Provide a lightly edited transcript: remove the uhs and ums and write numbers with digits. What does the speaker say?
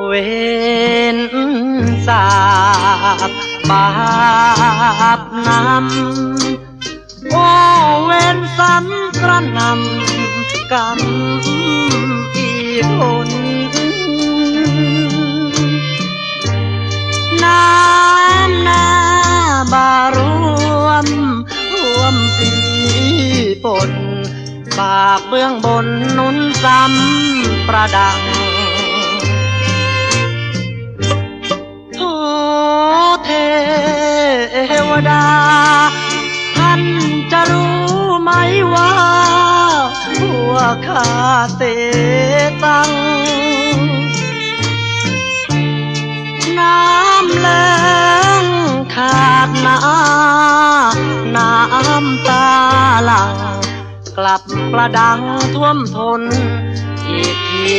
เวนสาบบาปนำโอ้เวนซ้ำกระนำกรรมอีกคนน้ำหน้าบารวมท่วมปีฝนบากเบื้องบนนุนซ้ำประดังโอ้เทวดาท่านจะรู้ไหมว่าพวกข้าเสตังน้ำแล้งขาดน้ำตาหลังกลับประดังท่วมทนอีกที